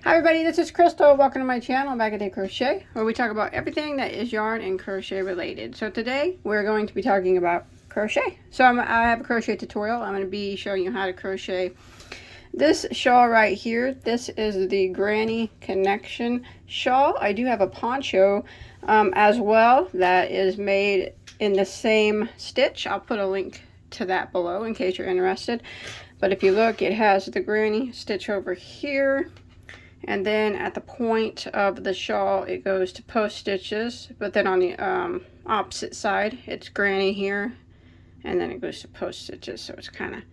Hi everybody, this is Crystal. Welcome to my channel, Bagoday Crochet, where we talk about everything that is yarn and crochet related. So today we're going to be talking about crochet. So I have a crochet tutorial. I'm going to be showing you how to crochet this shawl right here. This is the Granny Connection shawl. I do have a poncho as well that is made in the same stitch. I'll put a link to that below in case you're interested. But if you look, it has the granny stitch over here. And then at the point of the shawl, it goes to post stitches. But then on the opposite side, it's granny here. And then it goes to post stitches. So it's kind of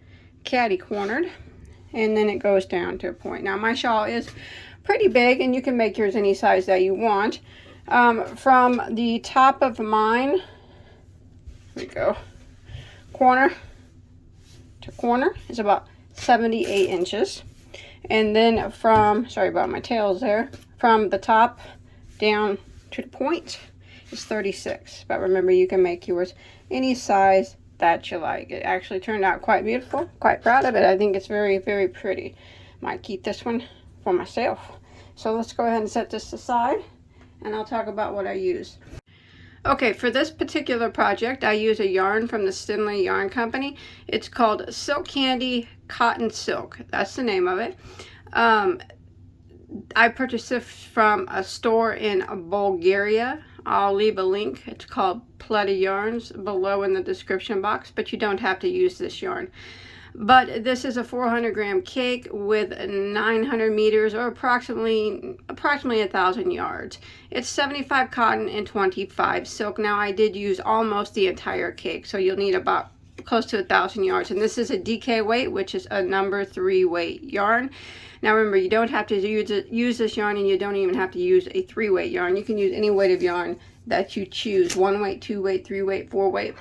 catty cornered. And then it goes down to a point. Now my shawl is pretty big, and you can make yours any size that you want. From the top of mine, here we go, corner to corner is about 78 inches. And then from, sorry about my tails there, from the top down to the point is 36. But remember, you can make yours any size that you like. It actually turned out quite beautiful. Quite proud of it. I think it's very, very pretty. Might keep this one for myself. So let's go ahead and set this aside, and I'll talk about what I use. Okay, for this particular project, I use a yarn from the Stinley Yarn Company. It's called Silk Candy Cotton Silk. That's the name of it. I purchased it from a store in Bulgaria. I'll leave a link. It's called Pleta Yarns below in the description box, but you don't have to use this yarn. But this is a 400 gram cake with 900 meters, or approximately 1,000 yards. It's 75 cotton and 25 silk. Now I did use almost the entire cake, so you'll need about close to 1,000 yards. And this is a DK weight, which is a number 3 weight yarn. Now remember, you don't have to use this yarn, and you don't even have to use a 3 weight yarn. You can use any weight of yarn that you choose: 1 weight, 2 weight, 3 weight, 4 weight.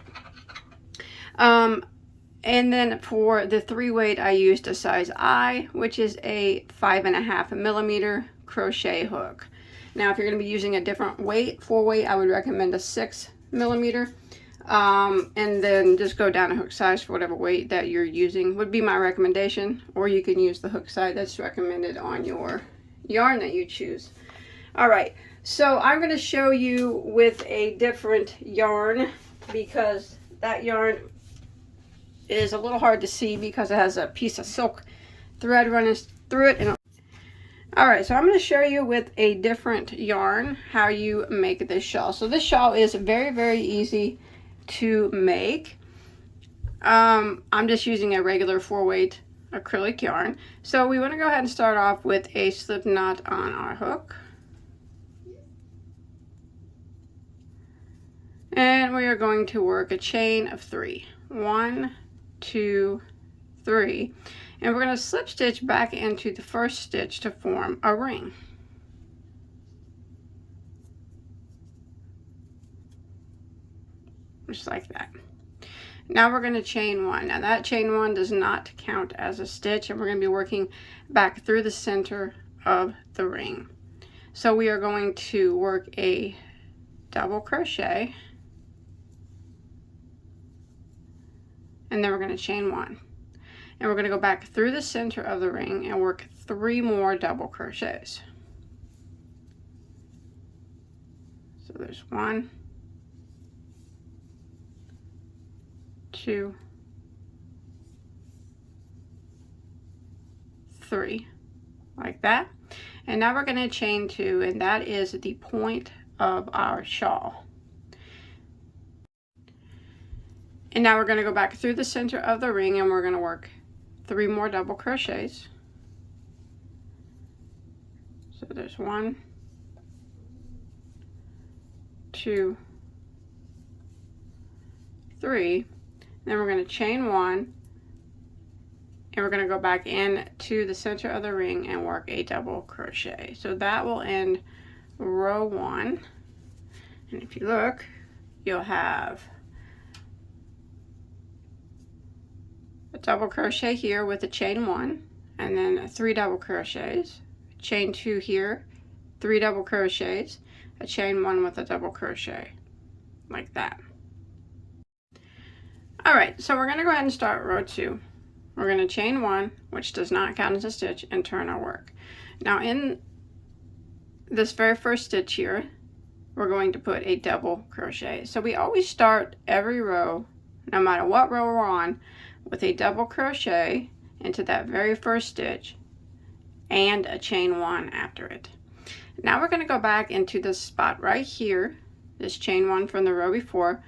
And then for the 3 weight, I used a size I, which is a 5.5 millimeter crochet hook. Now, if you're going to be using a different weight, 4 weight, I would recommend a 6 millimeter. And then just go down a hook size for whatever weight that you're using would be my recommendation. Or you can use the hook size that's recommended on your yarn that you choose. All right, so I'm going to show you with a different yarn, because that yarn is a little hard to see because it has a piece of silk thread running through it. And alright, so I'm going to show you with a different yarn how you make this shawl. So this shawl is very, very easy to make. I'm just using a regular 4 weight acrylic yarn. So we want to go ahead and start off with a slip knot on our hook. And we are going to work a chain of 3. 1, 2, 3, and we're going to slip stitch back into the first stitch to form a ring. Just like that. Now we're going to chain 1. Now that chain 1 does not count as a stitch, and we're going to be working back through the center of the ring. So we are going to work a double crochet, and then we're going to chain 1, and we're going to go back through the center of the ring and work 3 more double crochets. So there's 1, 2, 3, like that. And now we're going to chain 2, and that is the point of our shawl. And now we're going to go back through the center of the ring, and we're going to work 3 more double crochets. So there's 1, 2, 3. Then we're going to chain 1, and we're going to go back in to the center of the ring and work a double crochet. So that will end row 1. And if you look, you'll have a double crochet here with a chain 1, and then 3 double crochets, chain 2 here, 3 double crochets, a chain 1 with a double crochet, like that. Alright, so we're going to go ahead and start row 2. We're going to chain 1, which does not count as a stitch, and turn our work. Now in this very first stitch here, we're going to put a double crochet. So we always start every row, no matter what row we're on, with a double crochet into that very first stitch and a chain one after it. Now we're going to go back into this spot right here, this chain one from the row before,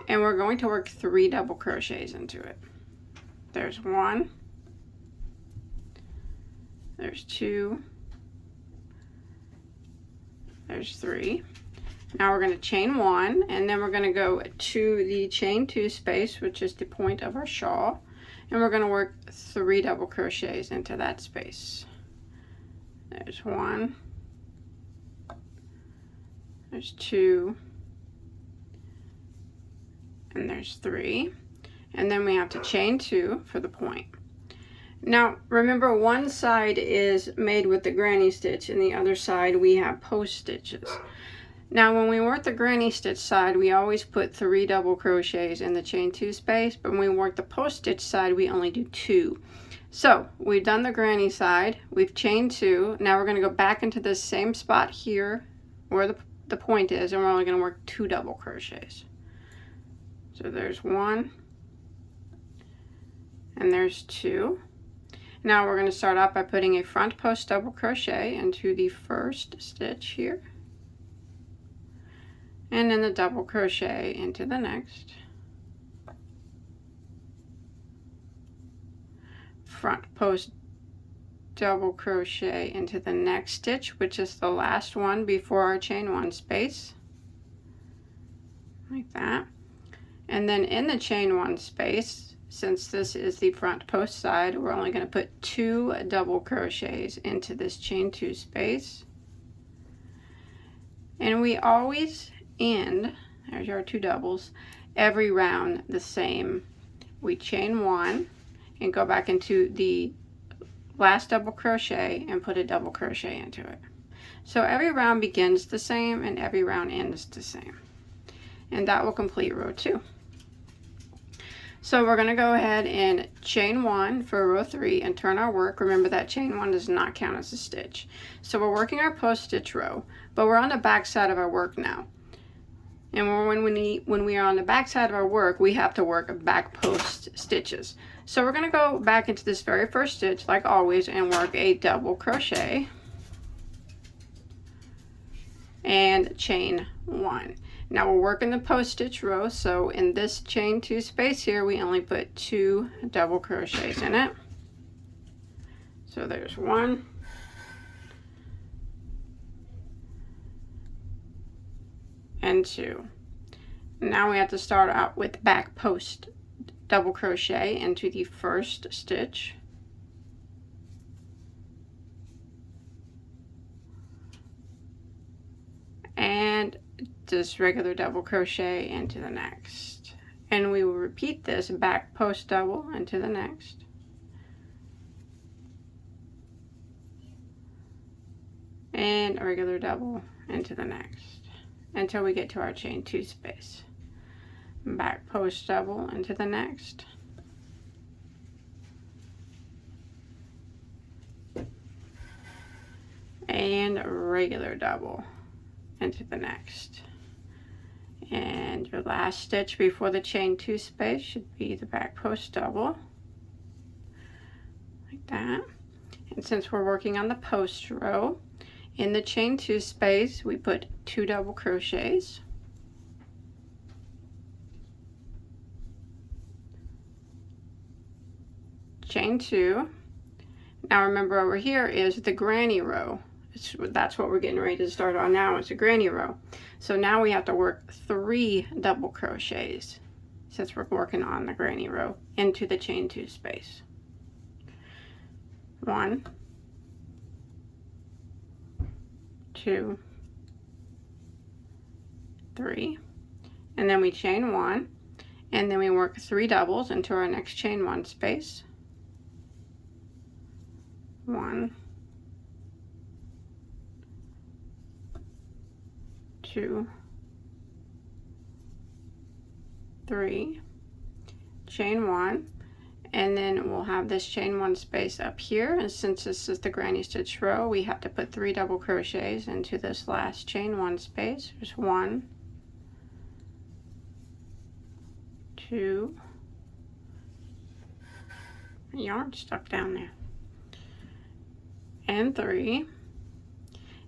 and we're going to work 3 double crochets into it. There's 1, there's 2, there's 3. Now we're going to chain 1, and then we're going to go to the chain 2 space, which is the point of our shawl, and we're going to work 3 double crochets into that space. There's 1, there's 2, and there's 3, and then we have to chain 2 for the point. Now remember, one side is made with the granny stitch and the other side we have post stitches. Now when we work the granny stitch side, we always put 3 double crochets in the chain 2 space, but when we work the post stitch side, we only do 2. So we've done the granny side, we've chained 2, now we're going to go back into this same spot here where the point is, and we're only going to work 2 double crochets. So there's 1, and there's 2. Now we're going to start off by putting a front post double crochet into the first stitch here, and then the double crochet into the next, front post double crochet into the next stitch, which is the last one before our chain 1 space, like that. And then in the chain 1 space, since this is the front post side, we're only going to put 2 double crochets into this chain 2 space, and we always end, there's your 2 doubles, every round the same. We chain 1 and go back into the last double crochet and put a double crochet into it. So every round begins the same and every round ends the same, and that will complete row 2. So we're going to go ahead and chain 1 for row 3 and turn our work. Remember that chain 1 does not count as a stitch. So we're working our post stitch row, but we're on the back side of our work now. And when we are on the back side of our work, we have to work back post stitches. So we're going to go back into this very first stitch like always and work a double crochet and chain 1. Now we're working the post stitch row, so in this chain 2 space here, we only put 2 double crochets in it. So there's 1, and 2. Now we have to start out with back post double crochet into the first stitch, and just regular double crochet into the next, and we will repeat this back post double into the next, and a regular double into the next until we get to our chain 2 space. Back post double into the next, and a regular double into the next. And your last stitch before the chain 2 space should be the back post double, like that. And since we're working on the post row, in the chain 2 space we put 2 double crochets, chain 2. Now remember, over here is the granny row. That's what we're getting ready to start on now. It's a granny row. So now we have to work 3 double crochets since we're working on the granny row into the chain 2 space. 1, 2, 3, and then we chain 1, and then we work 3 doubles into our next chain 1 space. 1, 2, 3, chain 1, And then we'll have this chain 1 space up here, and since this is the granny stitch row, we have to put 3 double crochets into this last chain 1 space. There's 1, 2, yarn stuck down there, and 3,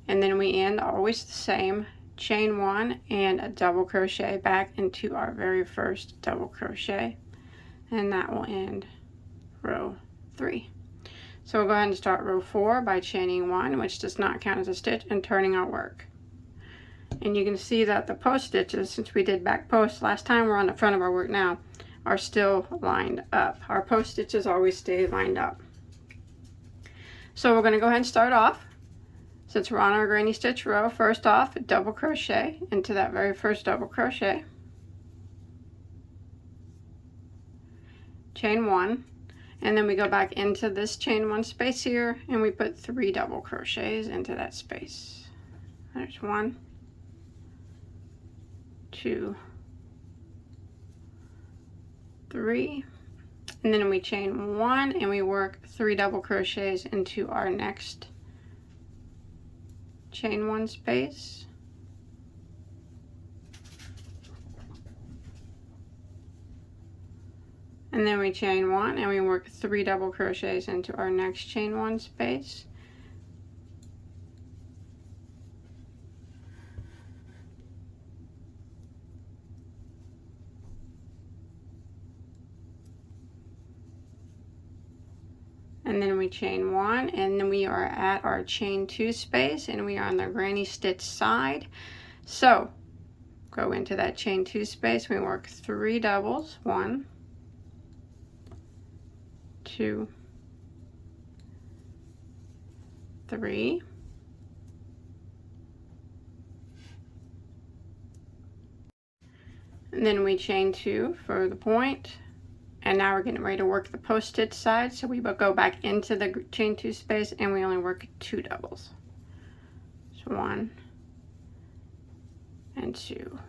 and then we end always the same, chain 1 and a double crochet back into our very first double crochet, and that will end row 3. So we'll go ahead and start row 4 by chaining 1, which does not count as a stitch, and turning our work. And you can see that the post stitches, since we did back post last time, we're on the front of our work now, are still lined up. Our post stitches always stay lined up. So we're going to go ahead and start off. Since we're on our granny stitch row, first off, double crochet into that very first double crochet, chain 1, and then we go back into this chain 1 space here, and we put 3 double crochets into that space. There's 1, 2, 3, and then we chain 1 and we work 3 double crochets into our next chain 1 space, and then we chain 1 and we work 3 double crochets into our next chain 1 space, and then we chain 1, and then we are at our chain 2 space, and we are on the granny stitch side. So go into that chain 2 space, we work 3 doubles, 1, 2, 3, and then we chain 2 for the point. And now we're getting ready to work the post stitch side, so we will go back into the chain 2 space and we only work 2 doubles. So 1 and 2.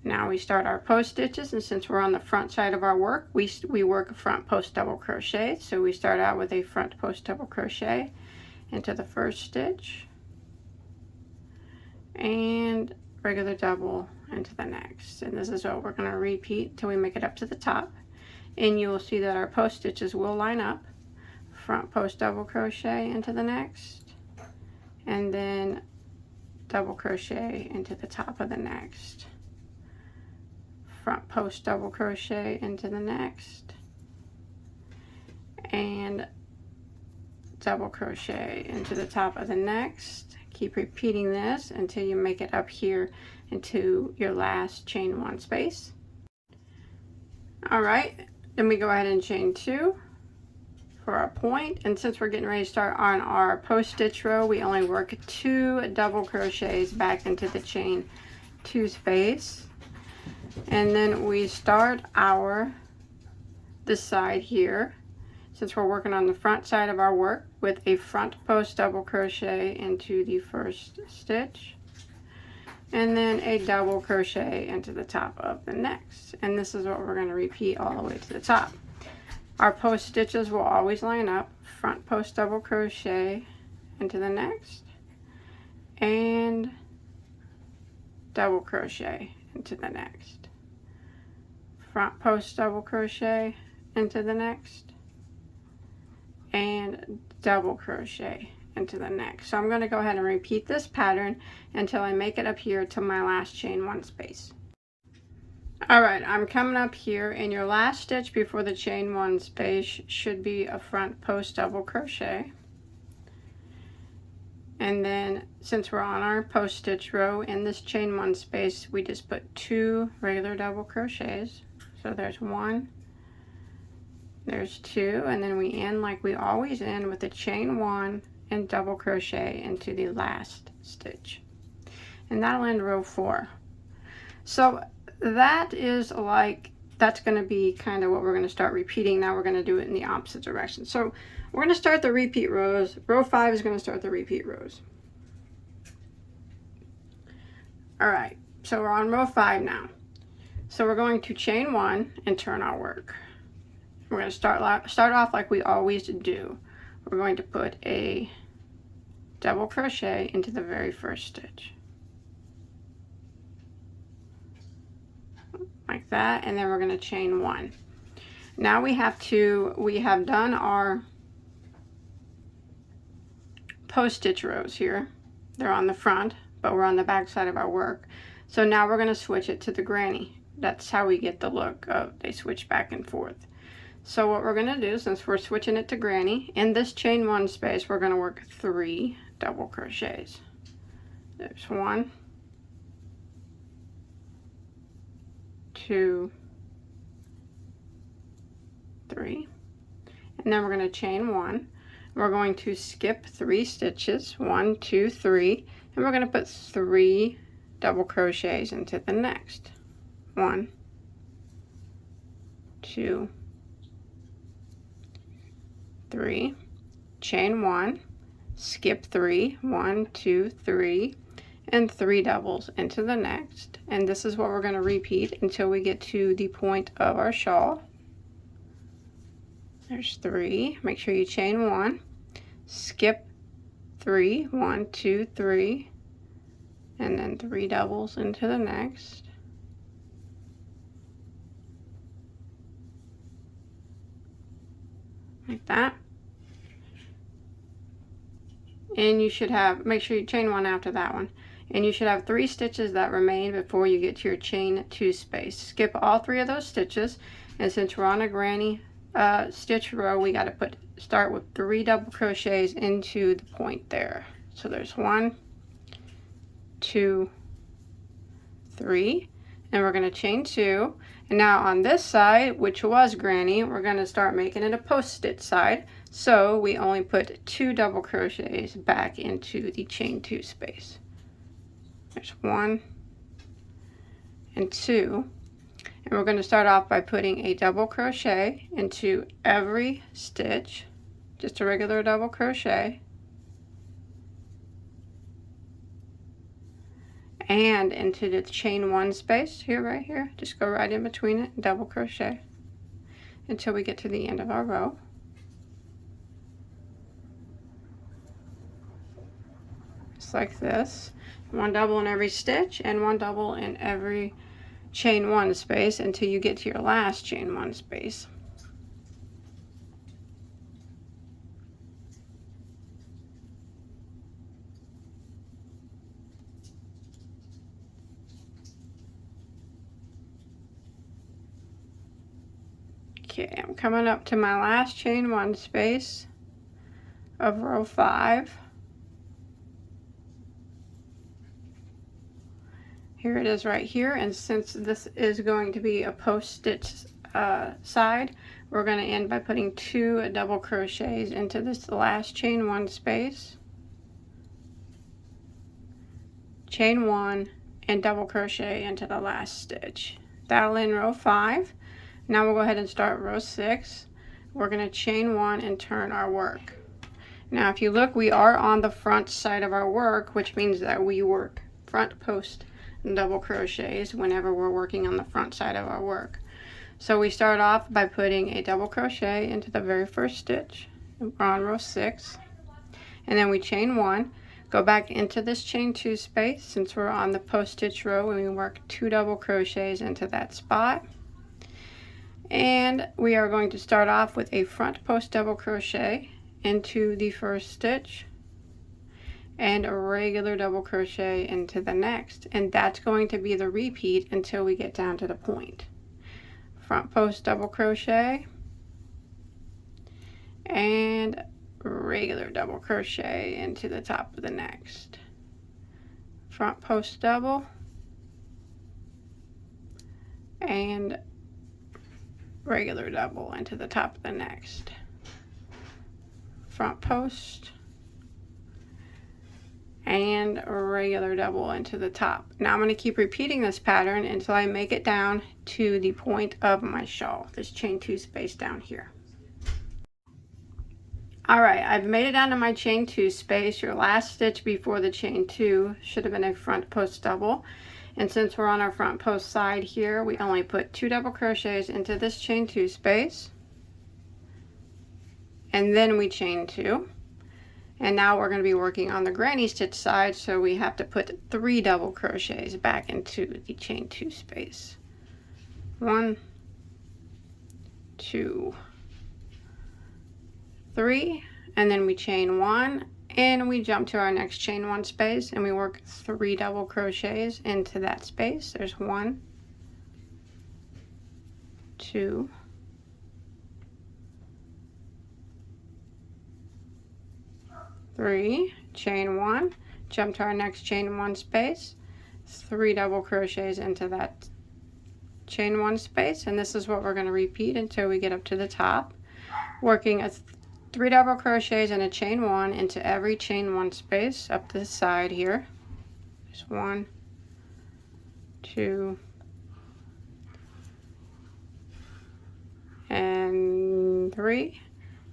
Now we start our post stitches, and since we're on the front side of our work, we work a front post double crochet. So we start out with a front post double crochet into the first stitch and regular double into the next. And this is what we're going to repeat until we make it up to the top. And you will see that our post stitches will line up. Front post double crochet into the next, and then double crochet into the top of the next. Front post double crochet into the next, and double crochet into the top of the next. Keep repeating this until you make it up here into your last chain 1 space. All right. Then we go ahead and chain 2 for our point, and since we're getting ready to start on our post stitch row, we only work 2 double crochets back into the chain 2 space, and then we start this side here, since we're working on the front side of our work, with a front post double crochet into the first stitch, and then a double crochet into the top of the next. And this is what we're going to repeat all the way to the top. Our post stitches will always line up. Front post double crochet into the next, and double crochet into the next. Front post double crochet into the next, and double crochet into the next. So I'm going to go ahead and repeat this pattern until I make it up here to my last chain 1 space. Alright, I'm coming up here, and your last stitch before the chain 1 space should be a front post double crochet. And then since we're on our post stitch row in this chain 1 space, we just put 2 regular double crochets. So there's 1, there's 2, and then we end like we always end with a chain 1 and double crochet into the last stitch, and that'll end row 4. So that's going to be kind of what we're going to start repeating. Now we're going to do it in the opposite direction. So we're going to start the repeat rows. Row 5 is going to start the repeat rows. All right, so we're on row 5 now. So we're going to chain 1 and turn our work. we're going to start off like we always do. We're going to put a double crochet into the very first stitch. Like that, and then we're going to chain 1. Now we have done our post stitch rows here. They're on the front, but we're on the back side of our work. So now we're going to switch it to the granny. That's how we get the look of they switch back and forth. So what we're going to do, since we're switching it to granny, in this chain 1 space, we're going to work 3 double crochets. There's 1, 2, 3, and then we're going to chain 1. We're going to skip 3 stitches, 1, 2, 3, and we're going to put 3 double crochets into the next. 1, 2, 3, chain 1, skip 3, 1, 2, 3, and 3 doubles into the next. And this is what we're going to repeat until we get to the point of our shawl. There's 3. Make sure you chain 1, skip 3, 1, 2, 3, and then 3 doubles into the next. Like that. And you should have, make sure you chain 1 after that one. And you should have 3 stitches that remain before you get to your chain 2 space. Skip all 3 of those stitches, and since we're on a granny stitch row, we got to start with 3 double crochets into the point there. So there's 1, 2, 3, and we're going to chain 2. And now on this side, which was granny, we're going to start making it a post stitch side. So we only put 2 double crochets back into the chain 2 space. There's 1 and 2. And we're going to start off by putting a double crochet into every stitch, just a regular double crochet, and into the chain 1 space here, right here. Just go right in between it and double crochet until we get to the end of our row. Just like this. 1 double in every stitch and 1 double in every chain 1 space until you get to your last chain 1 space. Okay, I'm coming up to my last chain 1 space of row 5. Here it is right here, and since this is going to be a post stitch side, we're going to end by putting 2 double crochets into this last chain 1 space, chain 1, and double crochet into the last stitch. That'll end row 5. Now we'll go ahead and start row 6. We're going to chain 1 and turn our work. Now if you look, we are on the front side of our work, which means that we work front post and double crochets whenever we're working on the front side of our work. So we start off by putting a double crochet into the very first stitch. We're on row 6, and then we chain 1, go back into this chain 2 space. Since we're on the post stitch row, and we work 2 double crochets into that spot. And we are going to start off with a front post double crochet into the first stitch and a regular double crochet into the next, and that's going to be the repeat until we get down to the point. Front post double crochet and regular double crochet into the top of the next. Front post double and regular double into the top of the next. Front post and a regular double into the top. Now I'm going to keep repeating this pattern until I make it down to the point of my shawl, this chain 2 space down here. Alright, I've made it down to my chain 2 space. Your last stitch before the chain 2 should have been a front post double. And since we're on our front post side here, we only put 2 double crochets into this chain 2 space. and then we chain 2. And now we're going to be working on the granny stitch side, so we have to put 3 double crochets back into the chain 2 space. 1, 2, 3, and then we chain 1, and we jump to our next chain 1 space, and we work 3 double crochets into that space. There's 1, 2, 3, chain 1, jump to our next chain 1 space, 3 double crochets into that chain 1 space, and this is what we're going to repeat until we get up to the top, working a 3 double crochets and a chain 1 into every chain 1 space up this side here. There's 1, 2, and 3.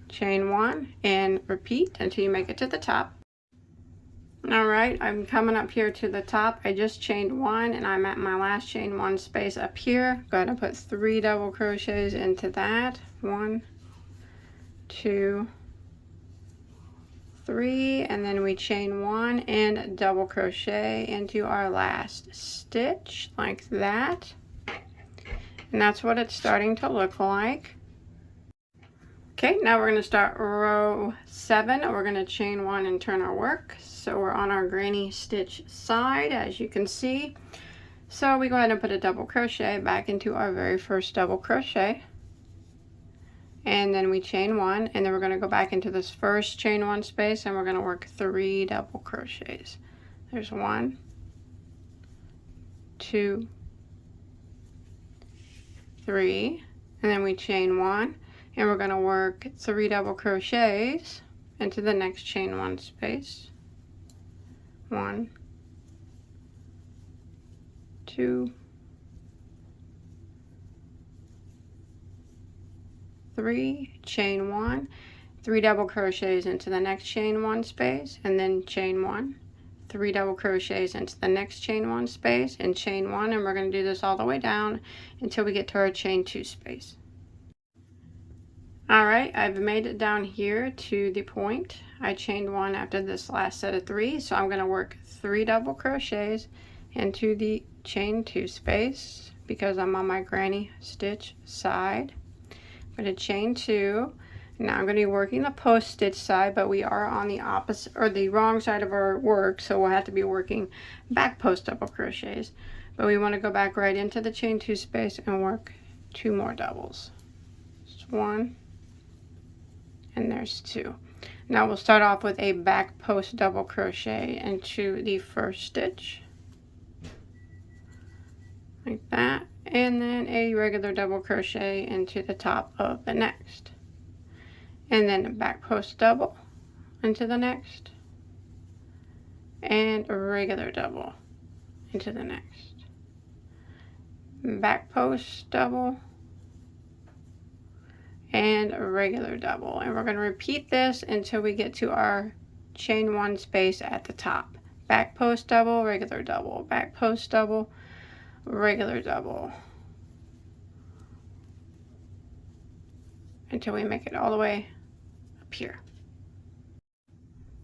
Chain 1 and repeat until you make it to the top. Alright, I'm coming up here to the top. I just chained 1 and I'm at my last chain 1 space up here. Go ahead and put 3 double crochets into that. 1, 2, 3, and then we chain 1 and double crochet into our last stitch like that. And that's what it's starting to look like. Okay, now we're going to start row 7. We're going to chain 1 and turn our work. So we're on our granny stitch side, as you can see. So we go ahead and put a double crochet back into our very first double crochet. And then we chain 1, and then we're going to go back into this first chain 1 space, and we're going to work 3 double crochets. There's 1, 2, 3, and then we chain 1. And we're going to work 3 double crochets into the next chain 1 space. 1, 2, 3, chain 1, 3 double crochets into the next chain 1 space, and then chain 1, 3 double crochets into the next chain 1 space, and chain 1, and we're going to do this all the way down until we get to our chain 2 space. Alright, I've made it down here to the point. I chained 1 after this last set of 3, so I'm going to work 3 double crochets into the chain 2 space because I'm on my granny stitch side. I'm going to chain 2. Now I'm going to be working the post stitch side, but we are on the opposite or the wrong side of our work, so we'll have to be working back post double crochets. But we want to go back right into the chain 2 space and work 2 more doubles. Just 1. And there's 2. Now we'll start off with a back post double crochet into the first stitch like that, and then a regular double crochet into the top of the next, and then a back post double into the next, and a regular double into the next, back post double, and a regular double, and we're going to repeat this until we get to our chain 1 space at the top. Back post double, regular double, back post double, regular double, until we make it all the way up here.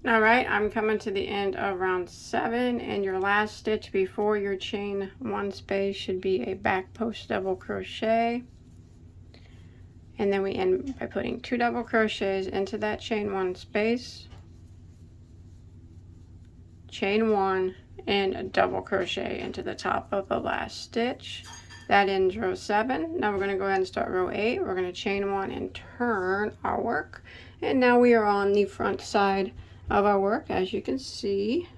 Alright, I'm coming to the end of round 7, and your last stitch before your chain 1 space should be a back post double crochet. And then we end by putting 2 double crochets into that chain 1 space, chain 1, and a double crochet into the top of the last stitch. That ends row 7. Now we're going to go ahead and start row 8. We're going to chain 1 and turn our work. And now we are on the front side of our work, as you can see.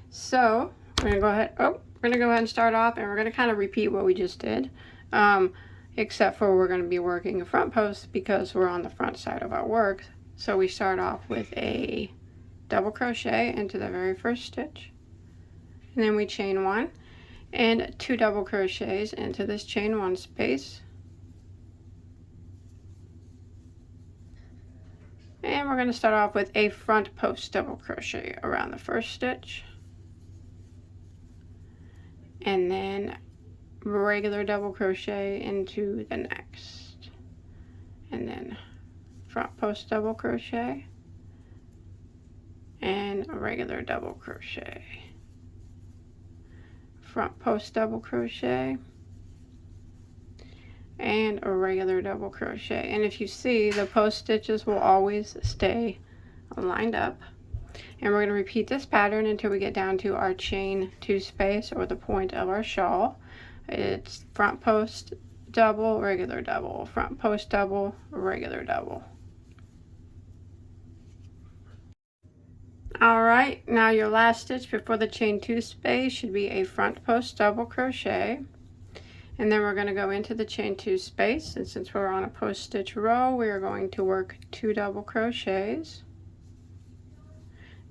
So we're going to go ahead. We're going to go ahead and start off, and we're going to kind of repeat what we just did. Except for we're going to be working a front post because we're on the front side of our work. So we start off with a double crochet into the very first stitch, and then we chain 1 and 2 double crochets into this chain 1 space, and we're going to start off with a front post double crochet around the first stitch, and then regular double crochet into the next, and then front post double crochet, and a regular double crochet, front post double crochet, and a regular double crochet. And if you see, the post stitches will always stay lined up. And we're going to repeat this pattern until we get down to our chain 2 space, or the point of our shawl. It's front post double, regular double, front post double, regular double. Alright, now your last stitch before the chain 2 space should be a front post double crochet. And then we're going to go into the chain 2 space, and since we're on a post stitch row, we are going to work 2 double crochets.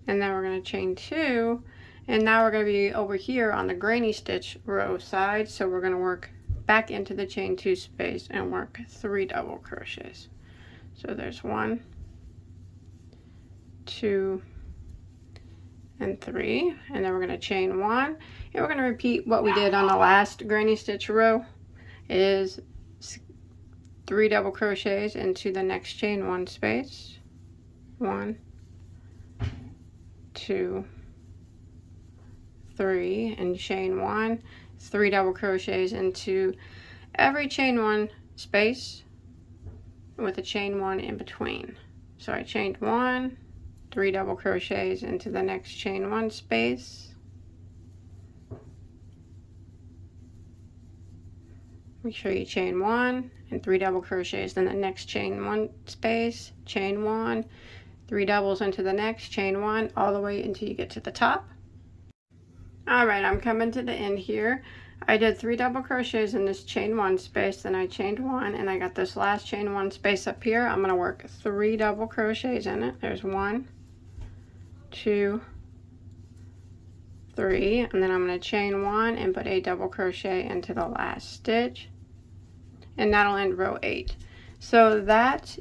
And then we're going to chain 2, and now we're going to be over here on the granny stitch row side, so we're going to work back into the chain 2 space and work 3 double crochets. So there's 1, 2, and 3, and then we're going to chain 1, and we're going to repeat what we did on the last granny stitch row. It is 3 double crochets into the next chain 1 space, 1, 2, 3, and chain 1, 3 double crochets into every chain 1 space with a chain 1 in between. So I chained 1, 3 double crochets into the next chain 1 space, make sure you chain 1 and 3 double crochets in the next chain 1 space, chain 1, 3 doubles into the next, chain 1, all the way until you get to the top. Alright, I'm coming to the end here. I did 3 double crochets in this chain 1 space, then I chained 1, and I got this last chain 1 space up here. I'm going to work 3 double crochets in it. There's 1, 2, 3, and then I'm going to chain 1 and put a double crochet into the last stitch, and that'll end row 8. So that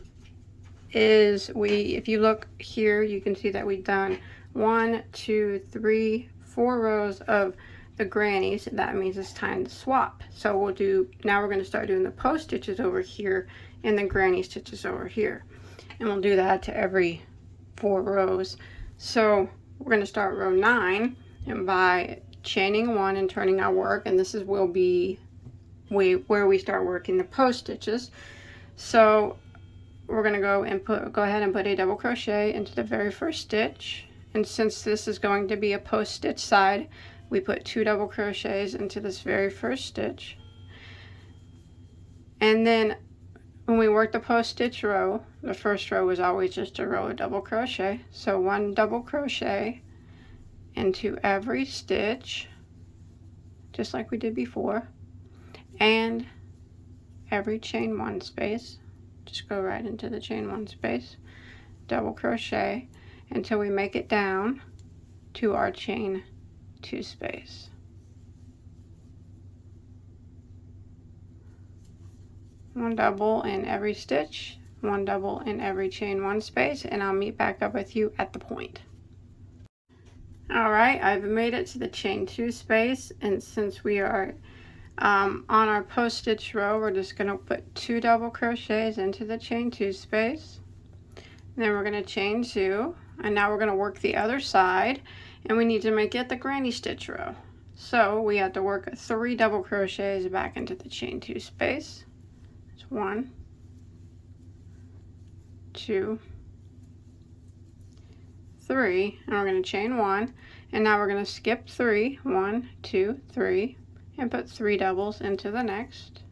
is, if you look here, you can see that we've done 1, 2, 3, 4 rows of the grannies. That means it's time to swap. So we'll do, now we're going to start doing the post stitches over here and the granny stitches over here, and we'll do that to every 4 rows. So we're going to start row 9, and by chaining 1 and turning our work, and this will be where we start working the post stitches. So we're going to go ahead and put a double crochet into the very first stitch, and since this is going to be a post stitch side, we put 2 double crochets into this very first stitch. And then when we work the post stitch row, the first row was always just a row of double crochet, so 1 double crochet into every stitch, just like we did before, and every chain 1 space. Just go right into the chain 1 space, double crochet until we make it down to our chain 2 space. 1 double in every stitch, 1 double in every chain 1 space, and I'll meet back up with you at the point. Alright, I've made it to the chain 2 space, and since we are on our post stitch row, we're just going to put 2 double crochets into the chain 2 space, and then we're going to chain 2, and now we're going to work the other side, and we need to make it the granny stitch row. So we have to work 3 double crochets back into the chain 2 space. It's 1, 2, 3, and we're going to chain 1, and now we're going to skip 3, 1, 2, 3, and put 3 doubles into the next.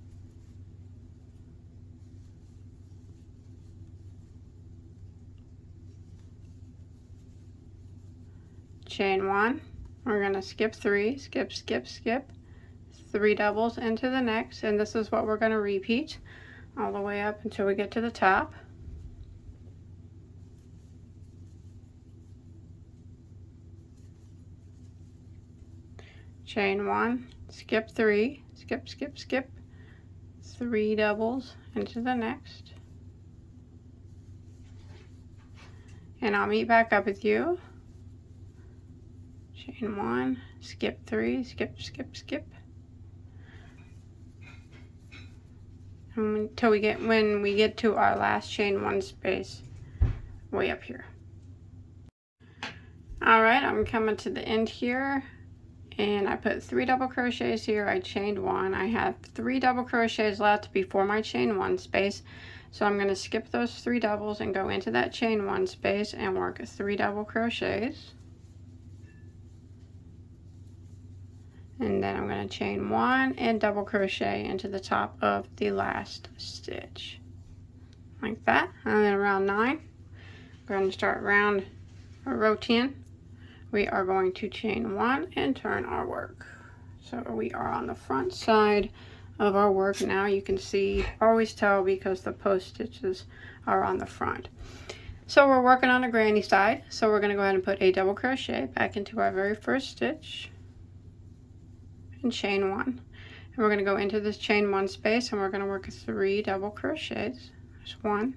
Chain 1, we're going to skip 3, skip, skip, skip, 3 doubles into the next, and this is what we're going to repeat all the way up until we get to the top. Chain 1, skip 3, skip, skip, skip, 3 doubles into the next, and I'll meet back up with you. Chain 1, skip 3, skip, skip, skip. until when we get to our last chain 1 space way up here. Alright, I'm coming to the end here, and I put 3 double crochets here. I chained 1. I have 3 double crochets left before my chain 1 space, so I'm going to skip those 3 doubles and go into that chain 1 space and work 3 double crochets. And then I'm going to chain 1 and double crochet into the top of the last stitch, like that. And then around 9, we're going to start row 10. We are going to chain 1 and turn our work. So we are on the front side of our work now. You can see, always tell because the post stitches are on the front. So we're working on the granny side. So we're going to go ahead and put a double crochet back into our very first stitch and chain 1. And we're going to go into this chain 1 space and we're going to work 3 double crochets. There's 1,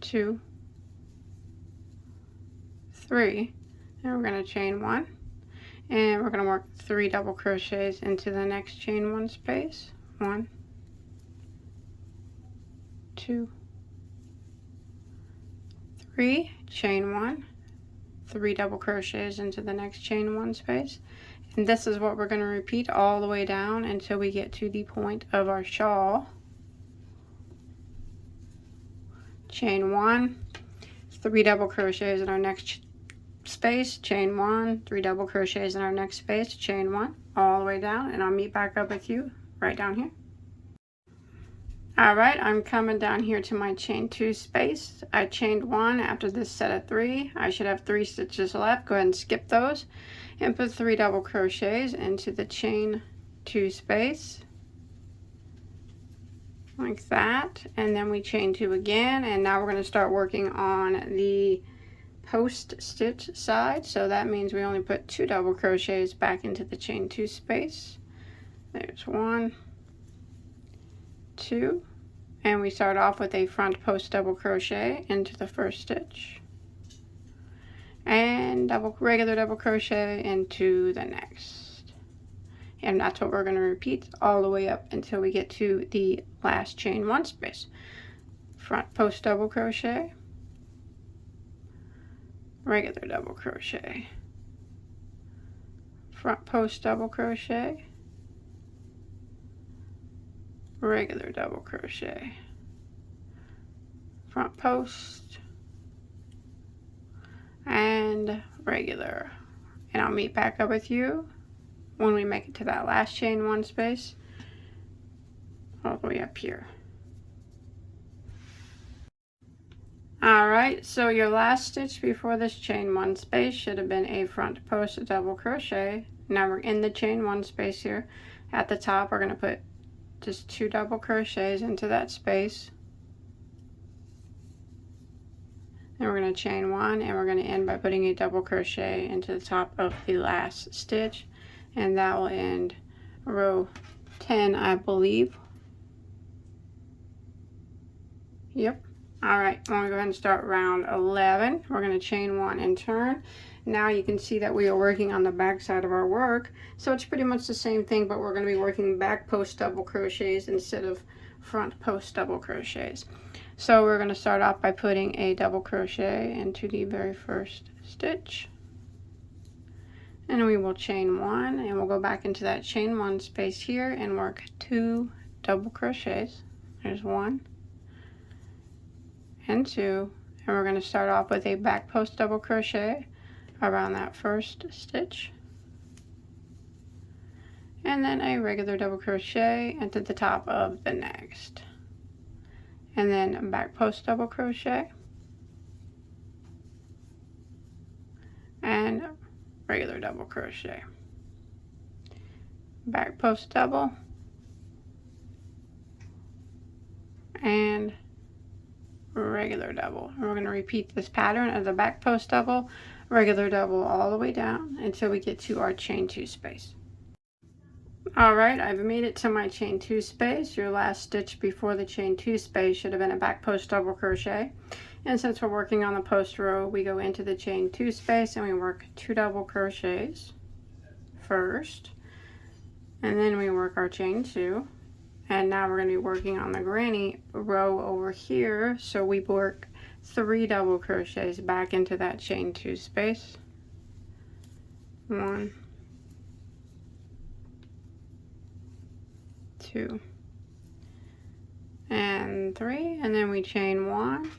2, 3, and we're going to chain 1, and we're going to work 3 double crochets into the next chain 1 space. 1, 2, 3, chain 1, 3 double crochets into the next chain 1 space. And this is what we're going to repeat all the way down until we get to the point of our shawl. Chain 1, 3 double crochets in our next space, chain 1, 3 double crochets in our next space, chain 1, all the way down, and I'll meet back up with you right down here. Alright, I'm coming down here to my chain 2 space. I chained 1 after this set of 3. I should have 3 stitches left. Go ahead and skip those and put 3 double crochets into the chain 2 space, like that, and then we chain 2 again, and now we're going to start working on the post stitch side. So that means we only put 2 double crochets back into the chain 2 space. There's 1, 2, and we start off with a front post double crochet into the first stitch and regular double crochet into the next, and that's what we're going to repeat all the way up until we get to the last chain 1 space. Front post double crochet, regular double crochet, front post double crochet, regular double crochet, front post, and regular. And I'll meet back up with you when we make it to that last chain 1 space all the way up here. Alright, so your last stitch before this chain 1 space should have been a front post double crochet. Now we're in the chain 1 space here. At the top we're going to put just 2 double crochets into that space, and we're going to chain 1, and we're going to end by putting a double crochet into the top of the last stitch, and that will end row 10, I believe. Yep. Alright, I'm going to go ahead and start round 11. We're going to chain 1 and turn. Now you can see that we are working on the back side of our work, so it's pretty much the same thing, but we're going to be working back post double crochets instead of front post double crochets. So we're going to start off by putting a double crochet into the very first stitch, and we will chain 1, and we'll go back into that chain 1 space here and work 2 double crochets. There's 1 and 2, and we're going to start off with a back post double crochet around that first stitch, and then a regular double crochet into the top of the next, and then a back post double crochet and regular double crochet, back post double, and regular double. And we're going to repeat this pattern of the back post double, regular double all the way down until we get to our chain 2 space. Alright, I've made it to my chain 2 space. Your last stitch before the chain 2 space should have been a back post double crochet, and since we're working on the post row, we go into the chain 2 space and we work 2 double crochets first, and then we work our chain 2, And now we're going to be working on the granny row over here. So we work 3 double crochets back into that chain 2 space. 1, 2, and 3, and then we chain 1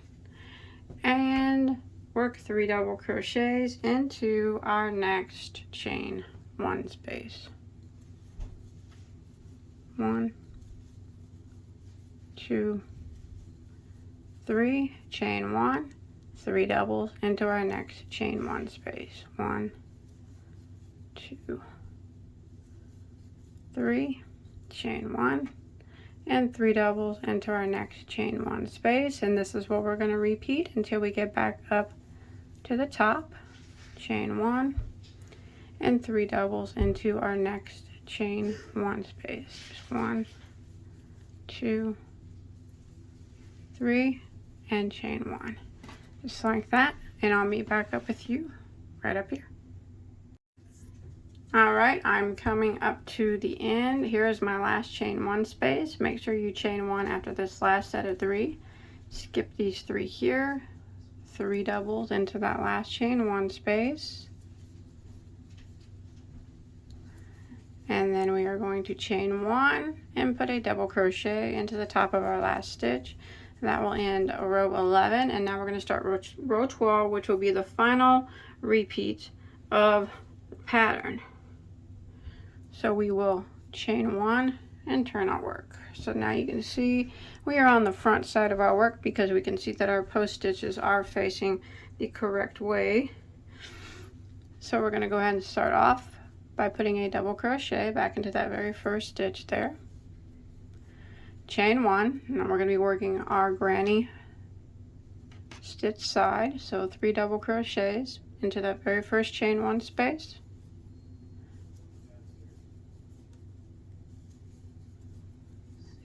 and work 3 double crochets into our next chain 1 space. 1, 2, 3, chain 1, 3 doubles into our next chain 1 space. 1, 2, 3, chain 1, and 3 doubles into our next chain 1 space. And this is what we're going to repeat until we get back up to the top. Chain 1 and 3 doubles into our next chain 1 space. 1, 2, 3, and chain 1, just like that. And I'll meet back up with you right up here. Alright, I'm coming up to the end. Here's my last chain 1 space. Make sure you chain 1 after this last set of 3. Skip these 3 here, 3 doubles into that last chain 1 space, and then we are going to chain 1 and put a double crochet into the top of our last stitch. That will end row 11, and now we're going to start row 12, which will be the final repeat of the pattern. So we will chain 1 and turn our work. So now you can see we are on the front side of our work because we can see that our post stitches are facing the correct way. So we're going to go ahead and start off by putting a double crochet back into that very first stitch there. Chain 1, and then we're going to be working our granny stitch side. So 3 double crochets into that very first chain 1 space.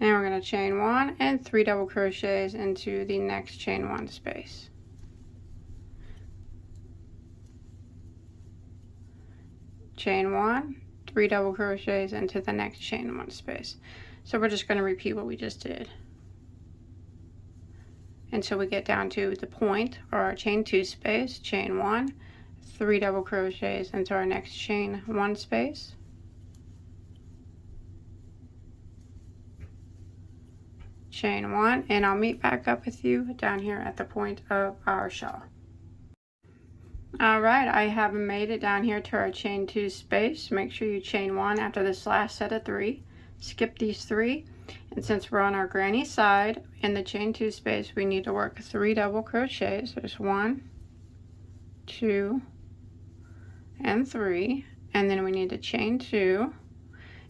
And we're going to chain 1 and 3 double crochets into the next chain 1 space. Chain 1, 3 double crochets into the next chain 1 space. So we're just going to repeat what we just did until we get down to the point or our chain 2 space. Chain 1, 3 double crochets into our next chain 1 space. Chain 1, and I'll meet back up with you down here at the point of our shawl. Alright, I have made it down here to our chain 2 space. Make sure you chain 1 after this last set of 3. Skip these 3, and since we're on our granny side in the chain 2 space, we need to work 3 double crochets. There's 1, 2, and 3, and then we need to chain 2,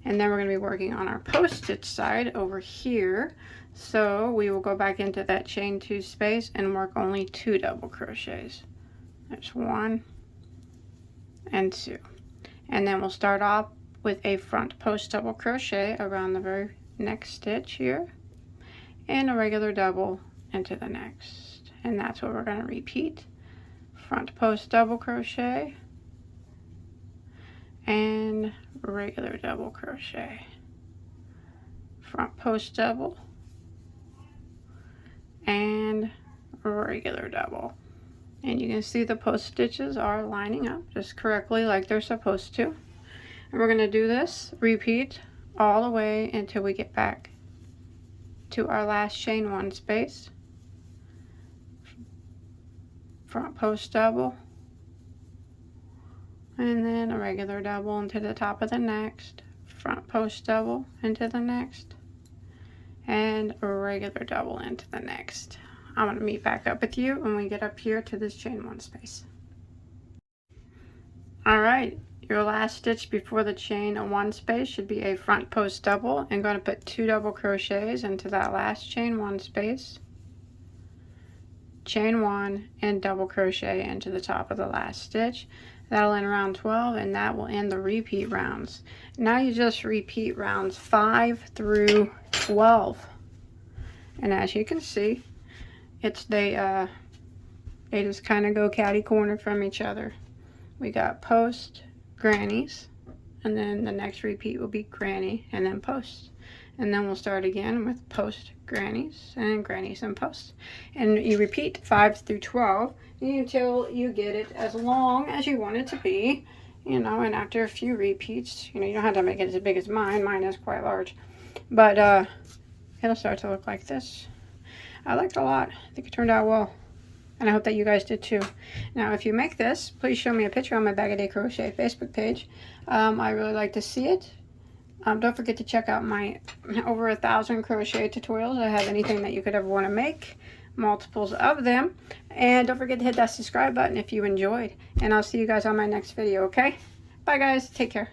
and then we're going to be working on our post stitch side over here. So we will go back into that chain 2 space and work only 2 double crochets. There's 1 and 2, and then we'll start off with a front post double crochet around the very next stitch here, and a regular double into the next, and that's what we're going to repeat. Front post double crochet and regular double crochet, front post double and regular double. And you can see the post stitches are lining up just correctly like they're supposed to. And we're going to do this repeat all the way until we get back to our last chain 1 space. Front post double, and then a regular double into the top of the next, front post double into the next, and a regular double into the next. I'm going to meet back up with you when we get up here to this chain 1 space. Alright, your last stitch before the chain 1 space should be a front post double, and going to put 2 double crochets into that last chain 1 space, chain 1 and double crochet into the top of the last stitch. That'll end round 12, and that will end the repeat rounds. Now you just repeat rounds 5 through 12, and as you can see, they just kind of go catty corner from each other. We got post, grannies, and then the next repeat will be granny and then post. and then we'll start again with post grannies and grannies and posts, and you repeat 5 through 12 until you get it as long as you want it to be, you know. And after a few repeats, you know, you don't have to make it as big as mine is quite large, but it'll start to look like this. I liked it a lot. I think it turned out well, and I hope that you guys did too. Now, if you make this, please show me a picture on my Bagoday Crochet Facebook page. I really like to see it. Don't forget to check out my over 1,000 crochet tutorials. I have anything that you could ever want to make, multiples of them. And don't forget to hit that subscribe button if you enjoyed. And I'll see you guys on my next video, okay? Bye guys, take care.